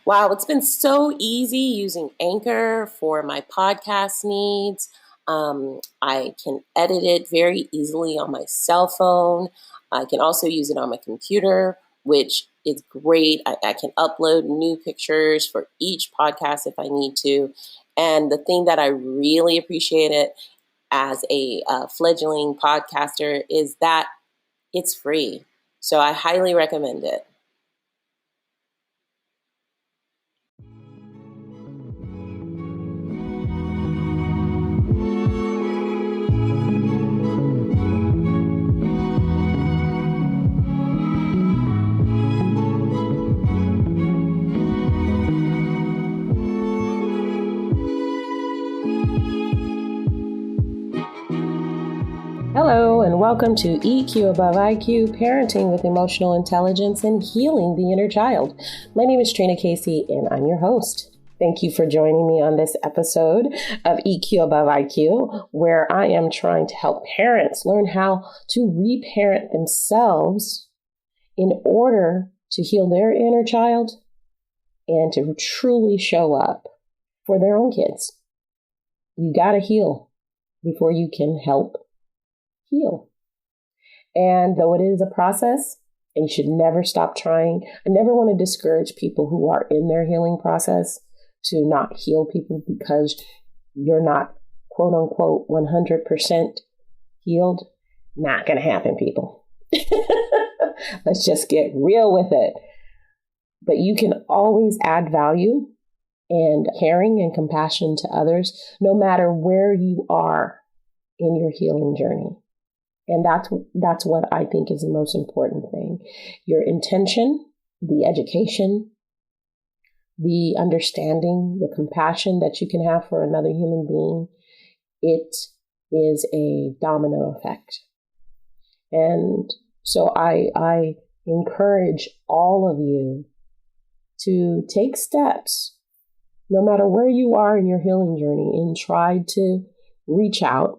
Wow, it's been so easy using Anchor for my podcast needs. I can edit it very easily on my cell phone. I can also use it on my computer, which is great. I can upload new pictures for each podcast if I need to. And the thing that I really appreciate it as a fledgling podcaster is that it's free. So I highly recommend it. Hello, and welcome to EQ Above IQ, Parenting with Emotional Intelligence and Healing the Inner Child. My name is Trina Casey, and I'm your host. Thank you for joining me on this episode of EQ Above IQ, where I am trying to help parents learn how to reparent themselves in order to heal their inner child and to truly show up for their own kids. You got to heal before you can help heal. And though it is a process, and you should never stop trying, I never want to discourage people who are in their healing process to not heal people because you're not, quote unquote, 100% healed. Not going to happen, people. Let's just get real with it. But you can always add value and caring and compassion to others, no matter where you are in your healing journey. And that's what I think is the most important thing. Your intention, the education, the understanding, the compassion that you can have for another human being, it is a domino effect. And so I encourage all of you to take steps, no matter where you are in your healing journey, and try to reach out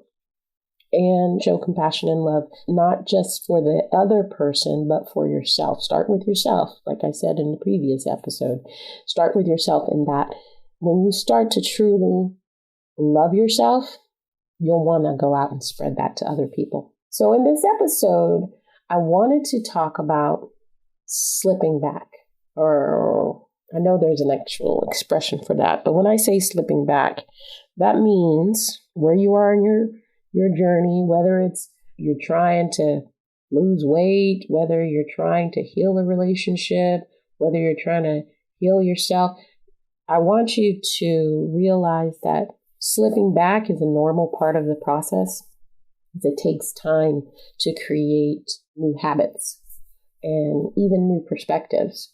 and show compassion and love, not just for the other person, but for yourself. Start with yourself. Like I said in the previous episode, start with yourself in that when you start to truly love yourself, you'll want to go out and spread that to other people. So in this episode, I wanted to talk about slipping back, or I know there's an actual expression for that, but when I say slipping back, that means where you are in your journey, whether it's you're trying to lose weight, whether you're trying to heal a relationship, whether you're trying to heal yourself, I want you to realize that slipping back is a normal part of the process. It takes time to create new habits and even new perspectives.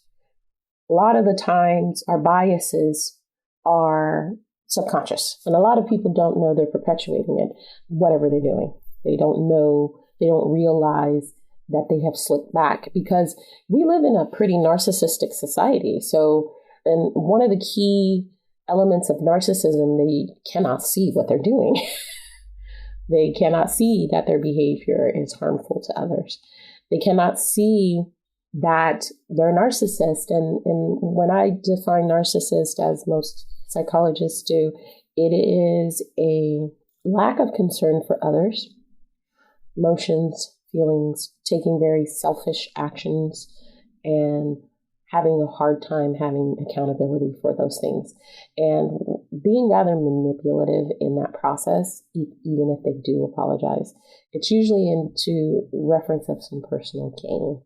A lot of the times our biases are subconscious. And a lot of people don't know they're perpetuating it, whatever they're doing. They don't know, they don't realize that they have slipped back because we live in a pretty narcissistic society. So, and one of the key elements of narcissism, they cannot see what they're doing. They cannot see that their behavior is harmful to others. They cannot see that they're a narcissist. And when I define narcissist, as most psychologists do, it is a lack of concern for others, emotions, feelings, taking very selfish actions, and having a hard time having accountability for those things, and being rather manipulative in that process, even if they do apologize. It's usually into reference of some personal gain.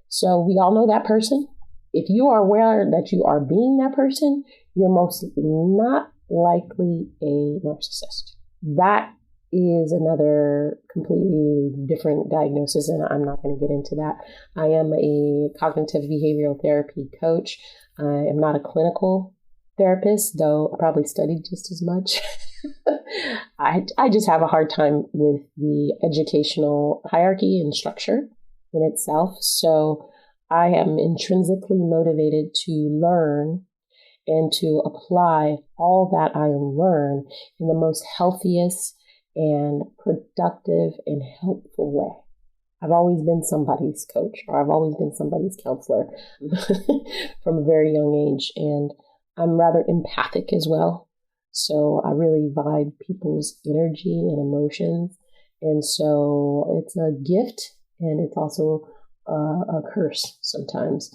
So we all know that person. If you are aware that you are being that person, you're most not likely a narcissist. That is another completely different diagnosis, and I'm not going to get into that. I am a cognitive behavioral therapy coach. I am not a clinical therapist, though I probably studied just as much. I just have a hard time with the educational hierarchy and structure in itself. So I am intrinsically motivated to learn and to apply all that I learn in the most healthiest and productive and helpful way. I've always been somebody's coach, or I've always been somebody's counselor from a very young age. And I'm rather empathic as well. So I really vibe people's energy and emotions. And so it's a gift, and it's also a curse sometimes,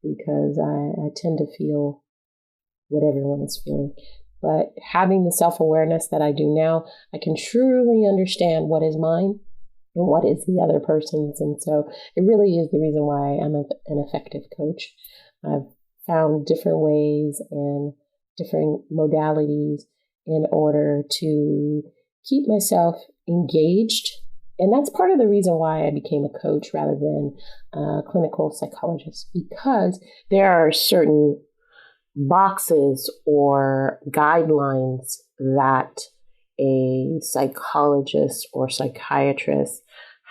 because I tend to feel what everyone is feeling. But having the self-awareness that I do now, I can truly understand what is mine and what is the other person's. And so it really is the reason why I'm an effective coach. I've found different ways and different modalities in order to keep myself engaged. And that's part of the reason why I became a coach rather than a clinical psychologist, because there are certain boxes or guidelines that a psychologist or psychiatrist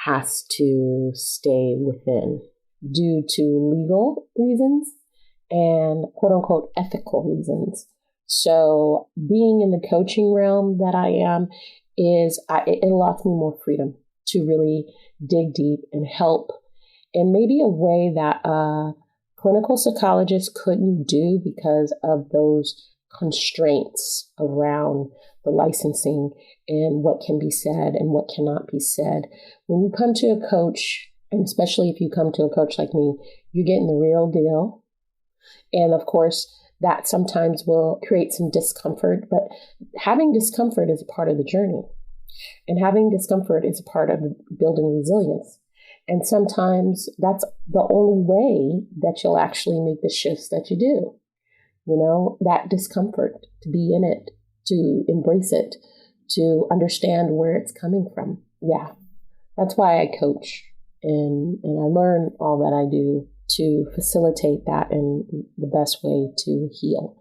has to stay within due to legal reasons and quote unquote ethical reasons. So being in the coaching realm that I am it allows me more freedom to really dig deep and help in maybe a way that clinical psychologists couldn't do because of those constraints around the licensing and what can be said and what cannot be said. When you come to a coach, and especially if you come to a coach like me, you're getting the real deal. And of course, that sometimes will create some discomfort, but having discomfort is a part of the journey. And having discomfort is a part of building resilience. And sometimes that's the only way that you'll actually make the shifts that you do. You know, that discomfort, to be in it, to embrace it, to understand where it's coming from. Yeah, that's why I coach. And I learn all that I do to facilitate that in the best way to heal.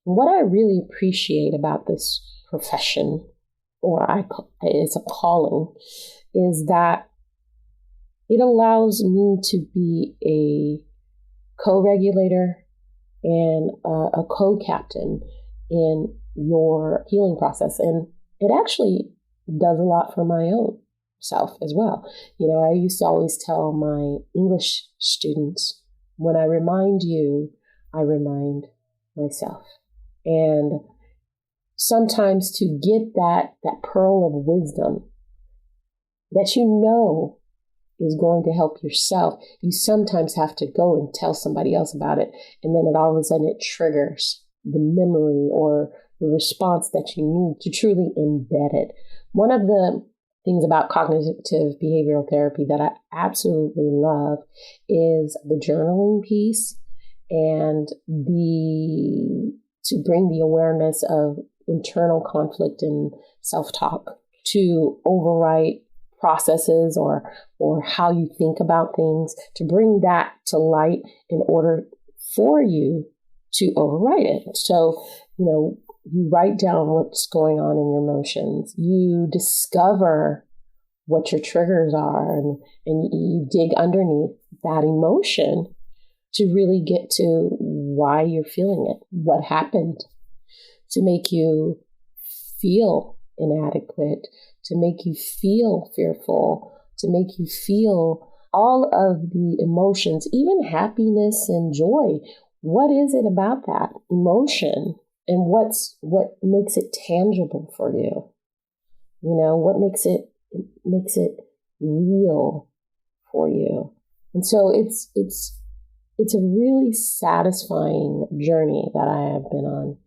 And what I really appreciate about this profession, or it's a calling, is that it allows me to be a co-regulator and a co-captain in your healing process. And it actually does a lot for my own self as well. You know, I used to always tell my English students, when I remind you, I remind myself. And sometimes to get that pearl of wisdom that you know is going to help yourself, you sometimes have to go and tell somebody else about it. And then all of a sudden it triggers the memory or the response that you need to truly embed it. One of the things about cognitive behavioral therapy that I absolutely love is the journaling piece and to bring the awareness of internal conflict and self-talk to overwrite processes or how you think about things, to bring that to light in order for you to overwrite it. So, you know, you write down what's going on in your emotions. You discover what your triggers are, and you dig underneath that emotion to really get to why you're feeling it, what happened to make you feel inadequate, to make you feel fearful, to make you feel all of the emotions, even happiness and joy. What is it about that emotion? And what makes it tangible for you? You know, what makes it real for you? And so it's a really satisfying journey that I have been on,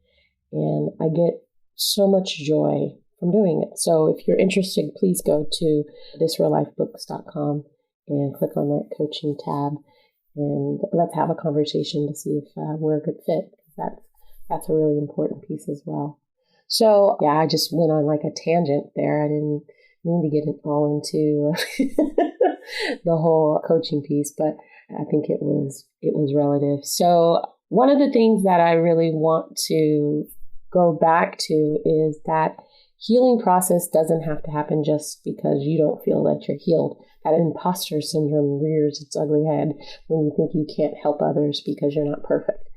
and I get so much joy from doing it. So if you're interested, please go to thisreallifebooks.com and click on that coaching tab, and let's have a conversation to see if we're a good fit. That's a really important piece as well. So yeah, I just went on like a tangent there. I didn't mean to get it all into the whole coaching piece, but I think it was relative. So one of the things that I really want to go back to is that healing process doesn't have to happen just because you don't feel that you're healed. That imposter syndrome rears its ugly head when you think you can't help others because you're not perfect.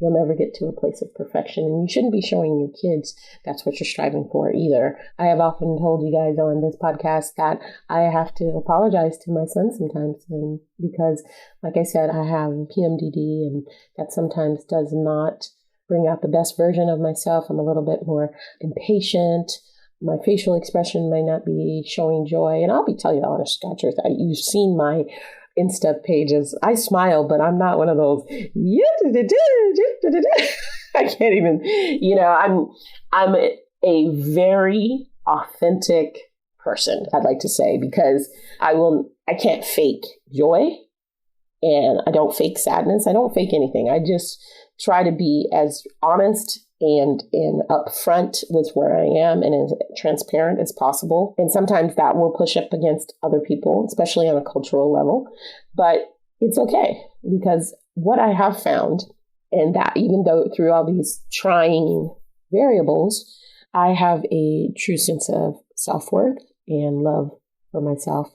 You'll never get to a place of perfection, and you shouldn't be showing your kids that's what you're striving for either. I have often told you guys on this podcast that I have to apologize to my son sometimes, and because, like I said, I have PMDD, and that sometimes does not bring out the best version of myself. I'm a little bit more impatient. My facial expression may not be showing joy, and I'll be telling you the honest God truth. You've seen my Insta pages. I smile, but I'm not one of those. I can't even. I'm a very authentic person, I'd like to say, because I can't fake joy, and I don't fake sadness. I don't fake anything. I just try to be as honest and upfront with where I am and as transparent as possible. And sometimes that will push up against other people, especially on a cultural level. But it's okay, because what I have found, and that even though through all these trying variables, I have a true sense of self-worth and love for myself.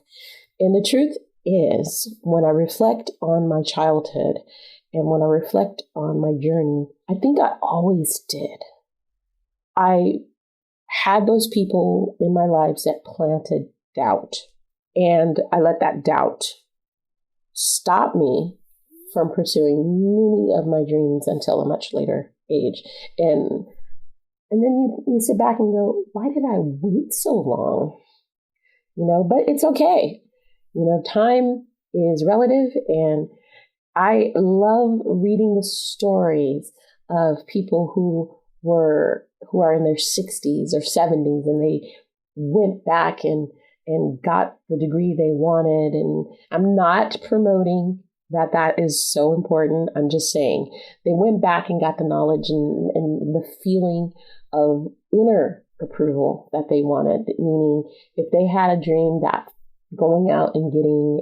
And the truth is, when I reflect on my childhood and when I reflect on my journey, I think I always did. I had those people in my lives that planted doubt, and I let that doubt stop me from pursuing many of my dreams until a much later age. And then you sit back and go, why did I wait so long? But it's okay. Time is relative, and I love reading the stories of people who are in their 60s or 70s, and they went back and got the degree they wanted. And I'm not promoting that is so important. I'm just saying they went back and got the knowledge and the feeling of inner approval that they wanted. Meaning, if they had a dream that going out and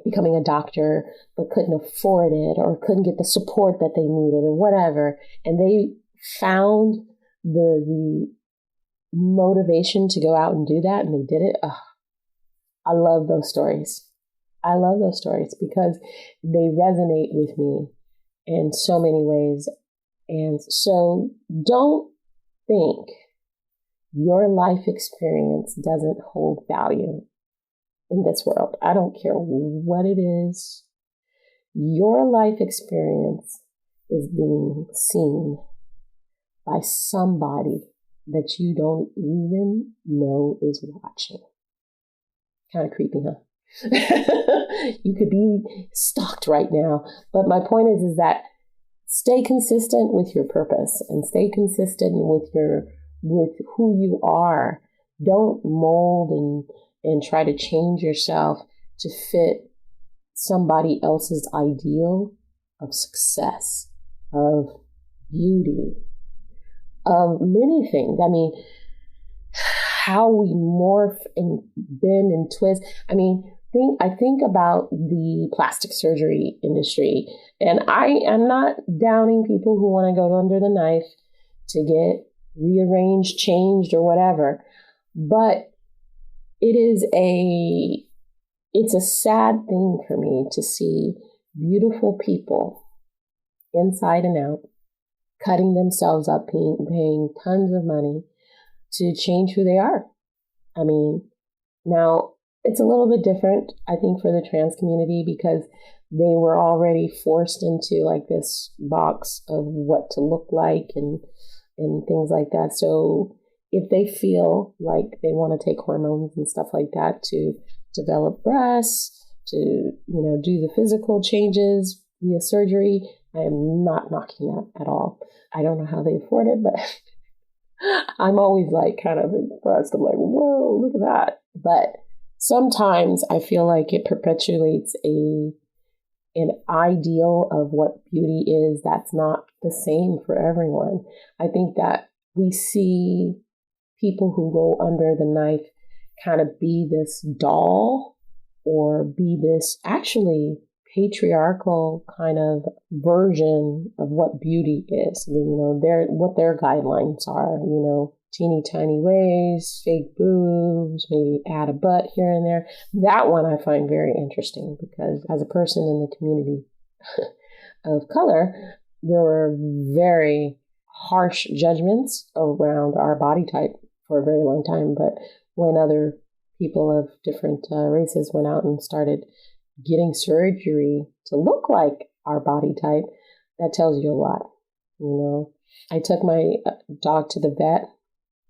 becoming a doctor, but couldn't afford it or couldn't get the support that they needed or whatever, and they found the motivation to go out and do that, and they did it. I love those stories. I love those stories because they resonate with me in so many ways. And so don't think your life experience doesn't hold value in this world. I don't care what it is. Your life experience is being seen by somebody that you don't even know is watching. Kind of creepy, huh? You could be stalked right now. But my point is that stay consistent with your purpose and stay consistent with who you are. Don't mold and try to change yourself to fit somebody else's ideal of success, of beauty, of many things. I mean, how we morph and bend and twist. I mean, I think about the plastic surgery industry, and I am not downing people who want to go under the knife to get rearranged, changed, or whatever. But it's a sad thing for me to see beautiful people inside and out cutting themselves up, paying tons of money to change who they are. I mean, now it's a little bit different, I think, for the trans community because they were already forced into like this box of what to look like and things like that. So if they feel like they want to take hormones and stuff like that to develop breasts, to, do the physical changes via surgery, I am not knocking that at all. I don't know how they afford it, but I'm always like kind of impressed. I'm like, whoa, look at that. But sometimes I feel like it perpetuates an ideal of what beauty is that's not the same for everyone. I think that we see people who go under the knife kind of be this doll or be this actually patriarchal kind of version of what beauty is. What their guidelines are, teeny tiny waist, fake boobs, maybe add a butt here and there. That one I find very interesting because as a person in the community of color, there were very harsh judgments around our body type for a very long time. But when other people of different races went out and started getting surgery to look like our body type, that tells you a lot. I took my dog to the vet,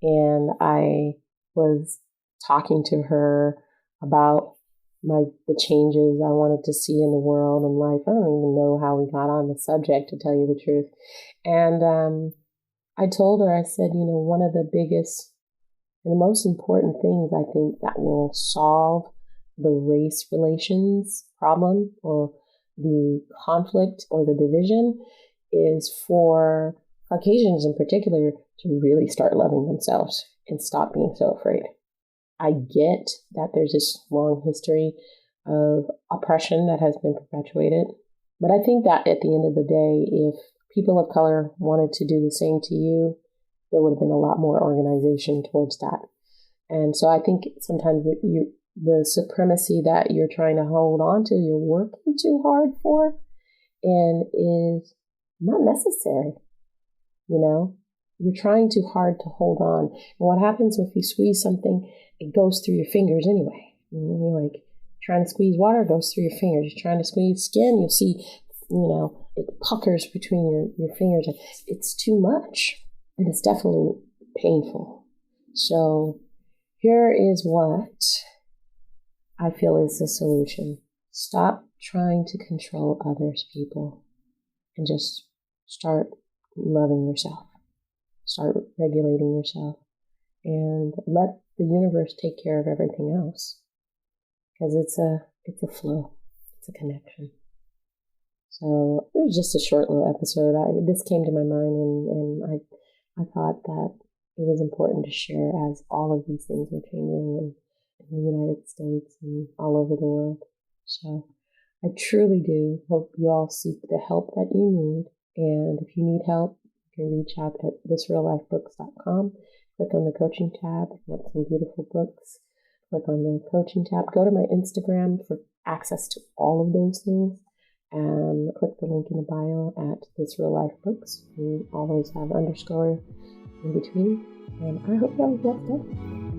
and I was talking to her about the changes I wanted to see in the world and life. I don't even know how we got on the subject, to tell you the truth. And I told her, I said, one of the biggest and the most important things I think that will solve the race relations problem or the conflict or the division is for Caucasians in particular to really start loving themselves and stop being so afraid. I get that there's this long history of oppression that has been perpetuated, but I think that at the end of the day, if people of color wanted to do the same to you, there would have been a lot more organization towards that. And so I think sometimes the supremacy that you're trying to hold on to, you're working too hard for, and is not necessary. You're trying too hard to hold on. And what happens if you squeeze something, it goes through your fingers anyway. You're like trying to squeeze water, it goes through your fingers. You're trying to squeeze skin, you'll see, it puckers between your fingers. It's too much. And it's definitely painful. So here is what I feel is the solution. Stop trying to control others, people, and just start loving yourself. Start regulating yourself and let the universe take care of everything else, because it's a flow. It's a connection. So it was just a short little episode. This came to my mind, and I thought that it was important to share, as all of these things are changing in the United States and all over the world. So I truly do hope you all seek the help that you need. And if you need help, you can reach out at thisreallifebooks.com. Click on the coaching tab. If you want some beautiful books, click on the coaching tab. Go to my Instagram for access to all of those things. And click the link in the bio at This Real Life Books. We always have underscore in between. And I hope you have a blessed day.